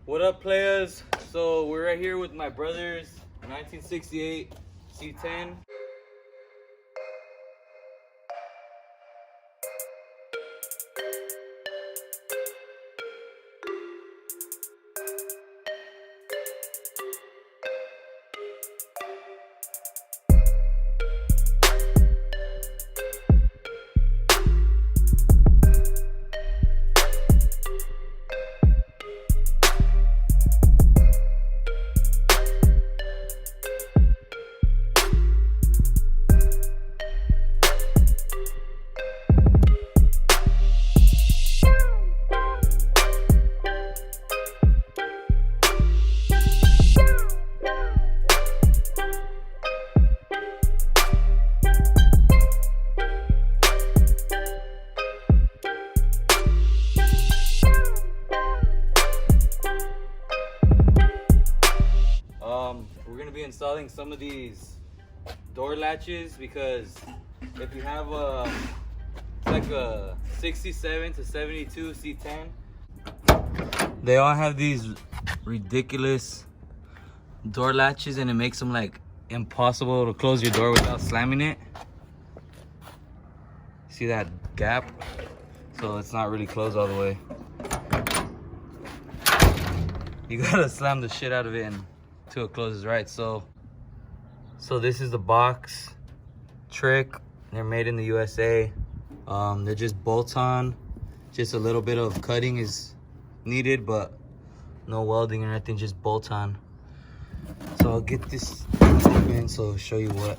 What up, players? So we're right here with my brother's 1968 C10. We're gonna be installing some of these door latches because if you have like a 67 to 72 C10, they all have these ridiculous door latches and it makes them like impossible to close your door without slamming it. See that gap? So it's not really closed all the way. You gotta slam the shit out of it until it closes right. So this is the box. Trique. They're made in the USA. They're just bolts on. Just a little bit of cutting is needed, but no welding or anything, just bolts on. So I'll get this open so I'll show you what.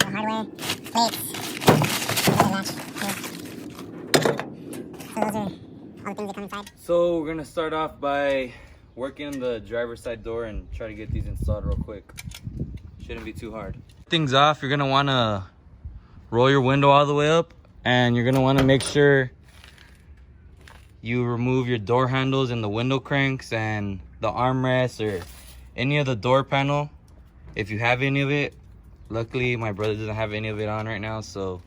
Hardware, plates, latch. So those are all the things that come inside. So we're gonna start off by working on the driver's side door and try to get these installed real quick. Shouldn't be too hard. Things off, you're gonna wanna roll your window all the way up and you're gonna wanna make sure you remove your door handles and the window cranks and the armrest or any of the door panel if you have any of it. Luckily my brother doesn't have any of it on right now, so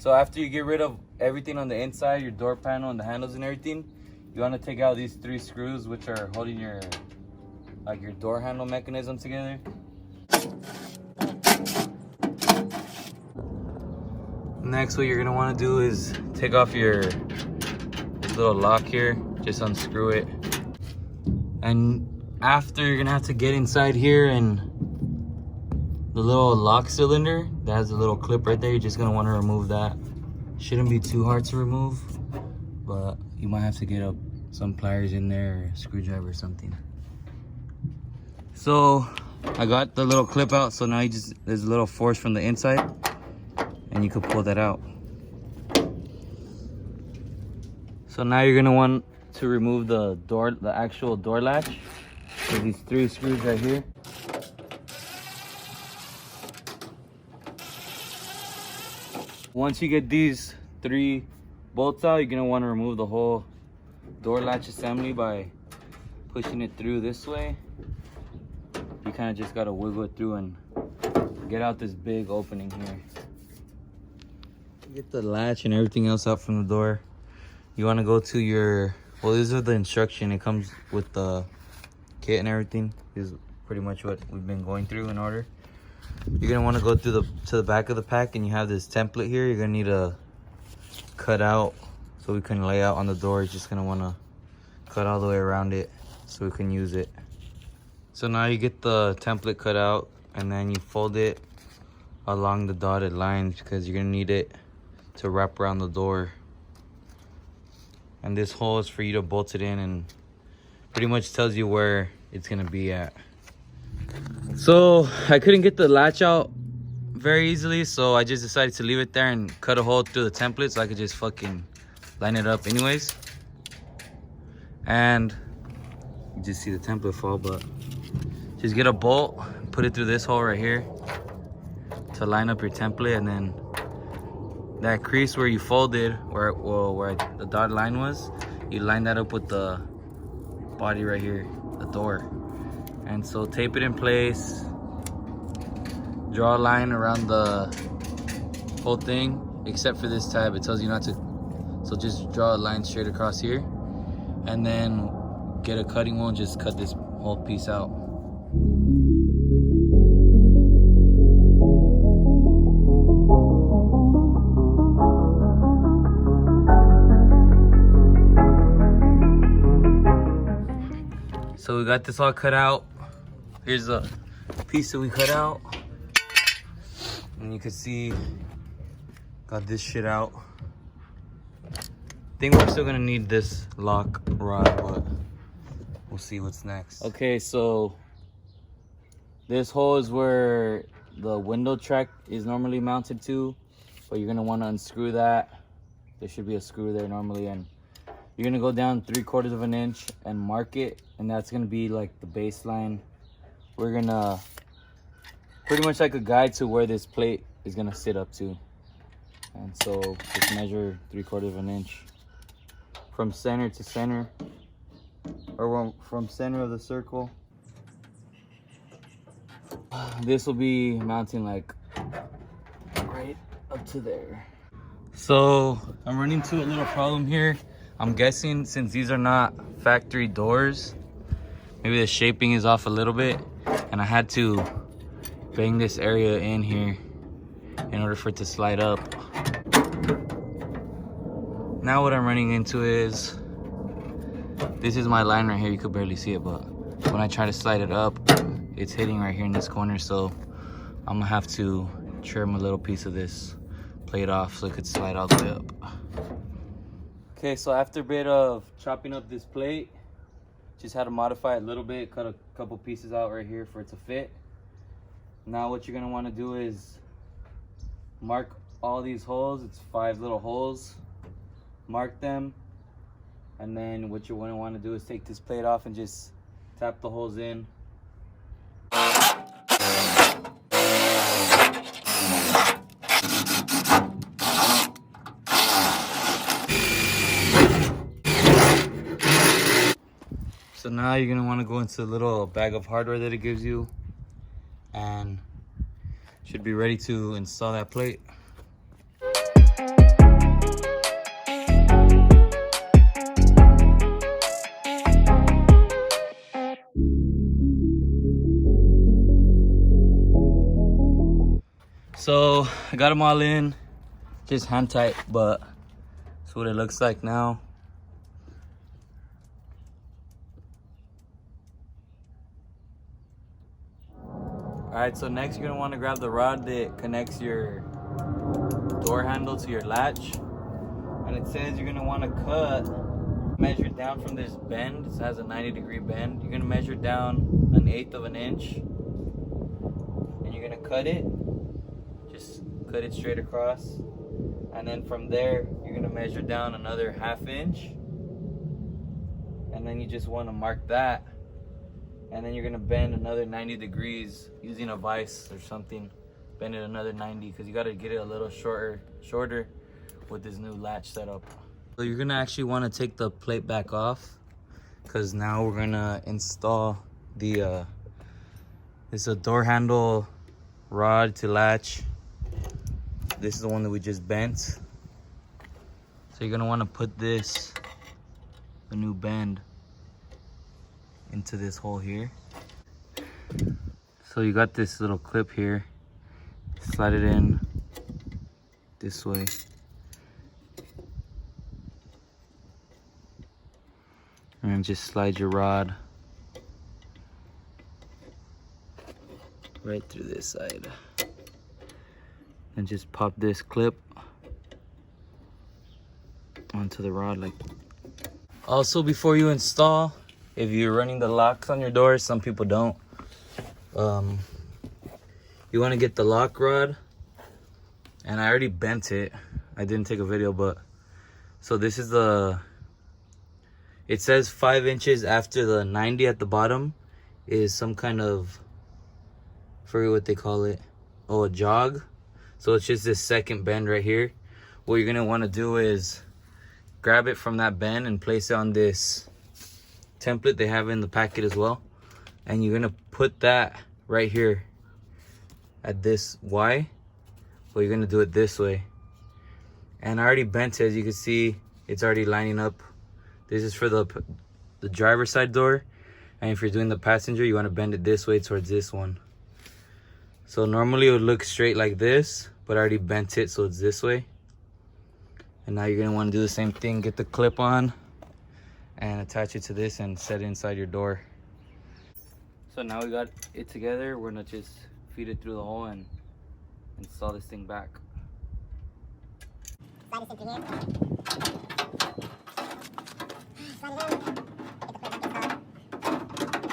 after you get rid of everything on the inside, your door panel and the handles and everything, you want to take out these 3 screws which are holding your door handle mechanism together. Next, what you're gonna want to do is take off this little lock here, just unscrew it, and after you're gonna have to get inside here and the little lock cylinder that has a little clip right there, you're just gonna want to remove that. Shouldn't be too hard to remove, but you might have to get some pliers in there or a screwdriver or something. So I got the little clip out, so now there's a little force from the inside and you can pull that out. So now you're gonna want to remove the actual door latch. So these 3 screws right here. Once you get these 3 bolts out, you're gonna want to remove the whole door latch assembly by pushing it through this way. You kind of just gotta wiggle it through and get out this big opening here. Get the latch and everything else out from the door. You want to go to your, well, these are the instruction. It comes with the kit and everything. This is pretty much what we've been going through in order. You're gonna want to go to the back of the pack and you have this template here. You're gonna need to cut out so we can lay out on the door. You're just gonna want to cut all the way around it so we can use it. So now you get the template cut out and then you fold it along the dotted lines because you're gonna need it to wrap around the door. And this hole is for you to bolt it in and pretty much tells you where it's gonna be at. So I couldn't get the latch out very easily, so I just decided to leave it there and cut a hole through the template so I could just fucking line it up anyways. And you just see the template fall, but just get a bolt, put it through this hole right here to line up your template, and then that crease where you folded, where the dotted line was, you line that up with the body right here, the door. And so tape it in place, draw a line around the whole thing, except for this tab, it tells you not to. So just draw a line straight across here, and then get a cutting wheel and just cut this whole piece out. So we got this all cut out. Here's the piece that we cut out. And you can see, got this shit out. I think we're still gonna need this lock rod, but we'll see what's next. Okay, so this hole is where the window track is normally mounted to, but you're gonna wanna unscrew that. There should be a screw there normally, and you're gonna go down 3/4 of an inch and mark it, and that's gonna be like the baseline. We're gonna pretty much like a guide to where this plate is gonna sit up to. And so just measure 3/4 of an inch from center to center, or from center of the circle. This will be mounting like right up to there. So I'm running into a little problem here. I'm guessing since these are not factory doors, maybe the shaping is off a little bit, and I had to bang this area in here in order for it to slide up. Now what I'm running into is, this is my line right here. You could barely see it, but when I try to slide it up, it's hitting right here in this corner. So I'm gonna have to trim a little piece of this plate off so it could slide all the way up. Okay, so after a bit of chopping up this plate, just had to modify it a little bit, cut a couple pieces out right here for it to fit. Now what you're gonna wanna do is mark all these holes. It's 5 little holes. Mark them, and then what you're gonna wanna do is take this plate off and just tap the holes in. So now you're gonna wanna go into the little bag of hardware that it gives you, and should be ready to install that plate. So I got them all in, just hand tight, but that's what it looks like now. All right, so next you're gonna wanna grab the rod that connects your door handle to your latch. And it says you're gonna wanna measure down from this bend. It has a 90-degree bend. You're gonna measure down 1/8 of an inch. And you're gonna cut it. Just cut it straight across. And then from there, you're gonna measure down another 1/2 inch. And then you just wanna mark that. And then you're gonna bend another 90 degrees using a vise or something. Bend it another 90, because you gotta get it a little shorter with this new latch setup. So you're gonna actually wanna take the plate back off, because now we're gonna install the, it's a door handle rod to latch. This is the one that we just bent. So you're gonna wanna put this, the new bend, into this hole here. So you got this little clip here. Slide it in this way. And then just slide your rod right through this side. And just pop this clip onto the rod like. Also, before you install, if you're running the locks on your doors, some people don't. You want to get the lock rod, and I already bent it. I didn't take a video, but so this is it says 5 inches after the 90 at the bottom is some kind of, I forget what they call it. Oh, a jog. So it's just this second bend right here. What you're gonna want to do is grab it from that bend and place it on this template they have in the packet as well. and you're gonna put that right here at this Y, but you're gonna do it this way. And I already bent it, as you can see, it's already lining up. This is for the driver's side door, and if you're doing the passenger, you want to bend it this way towards this one. So normally it would look straight like this, but I already bent it so it's this way. And now you're gonna want to do the same thing, get the clip on and attach it to this and set it inside your door. So now we got it together, we're gonna just feed it through the hole and install this thing back. Slide this in through here. Slide it in. Get the plate back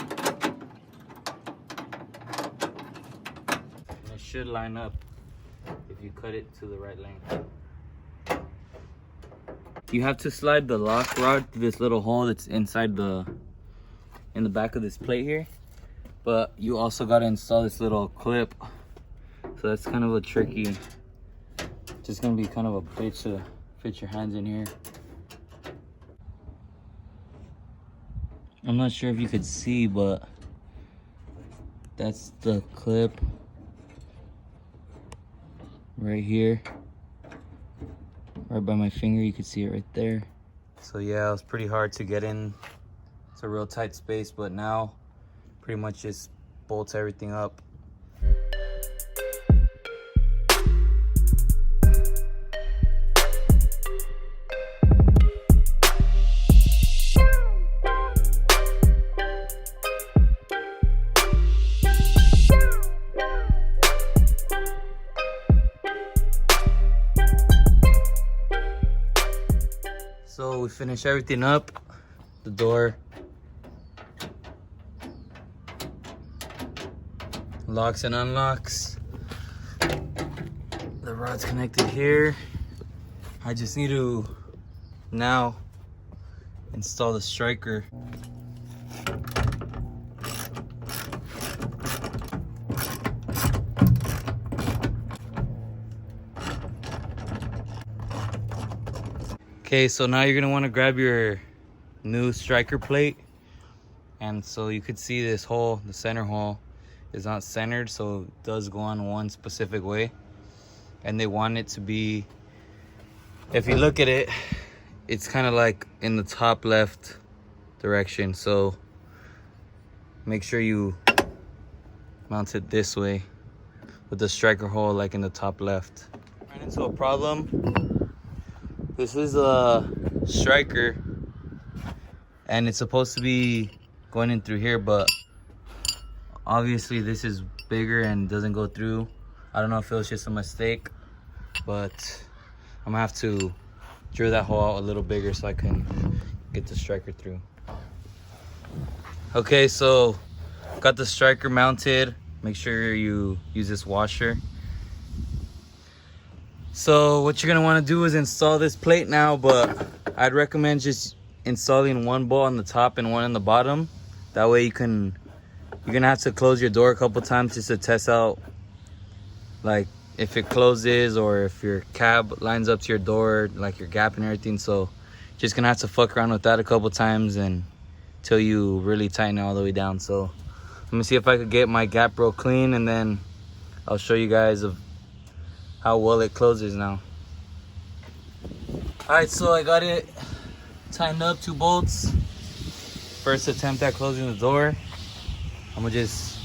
installed. And it should line up if you cut it to the right length. You have to slide the lock rod through this little hole that's inside in the back of this plate here. But you also got to install this little clip. So that's kind of a tricky, just gonna be kind of a bitch to fit your hands in here. I'm not sure if you could see, but that's the clip right here. Right by my finger, you can see it right there. So yeah, it was pretty hard to get in. It's a real tight space, but now pretty much just bolts everything up. So we finish everything up, the door, locks and unlocks, the rod's connected here. I just need to now install the striker. Okay, so now you're gonna want to grab your new striker plate, and so you could see this hole, the center hole is not centered, so it does go on one specific way, and they want it to be, if you look at it, it's kind of like in the top left direction. So make sure you mount it this way with the striker hole like in the top left. Ran into a problem. This is a striker, and it's supposed to be going in through here, but obviously this is bigger and doesn't go through. I don't know if it was just a mistake, but I'm gonna have to drill that hole out a little bigger so I can get the striker through. Okay, so got the striker mounted. Make sure you use this washer. So what you're gonna want to do is install this plate now, but I'd recommend just installing one bolt on the top and one on the bottom. That way you're gonna have to close your door a couple times just to test out like if it closes or if your cab lines up to your door, like your gap and everything. So just gonna have to fuck around with that a couple times and until you really tighten it all the way down. So I'm gonna see if I could get my gap real clean, and then I'll show you guys of how well it closes now. All right, so I got it tightened up, 2 bolts. First attempt at closing the door. I'm gonna just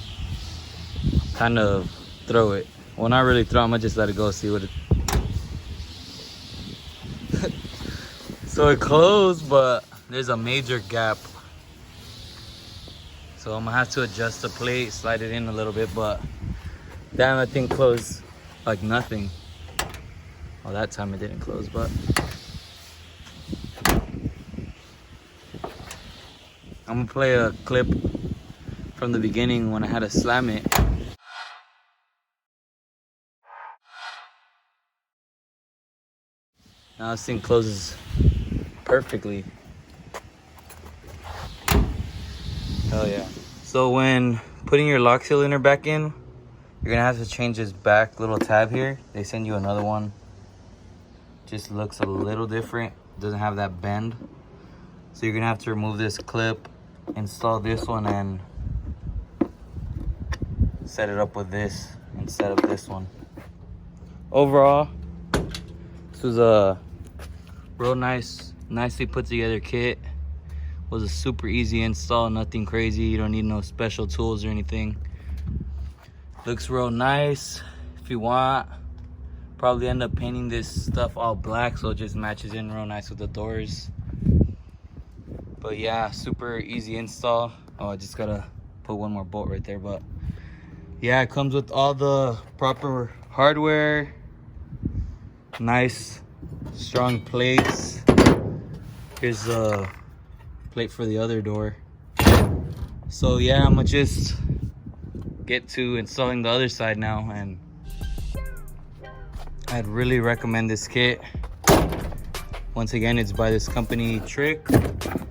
kind of throw it. Well, not really throw, I'm gonna just let it go, see what it... So it closed, but there's a major gap. So I'm gonna have to adjust the plate, slide it in a little bit, but damn, that thing closed like nothing. Well, that time it didn't close, but I'm gonna play a clip from the beginning when I had to slam it. Now this thing closes perfectly. Hell yeah. So when putting your lock cylinder back in, you're gonna have to change this back little tab here. They send you another one. Just looks a little different. Doesn't have that bend. So you're gonna have to remove this clip, install this one, and set it up with this instead of this one. Overall, this was a real nicely put together kit. Was a super easy install, nothing crazy. You don't need no special tools or anything. Looks real nice. If you want, probably end up painting this stuff all black so it just matches in real nice with the doors. But yeah, super easy install. Oh, I just gotta put one more bolt right there. But yeah, it comes with all the proper hardware, nice strong plates. Here's the plate for the other door. So yeah, I'm gonna just get to installing the other side now, and I'd really recommend this kit. Once again, it's by this company Trique,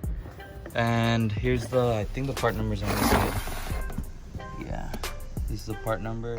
and here's the, I think the part numbers on this kit. Yeah, this is the part number.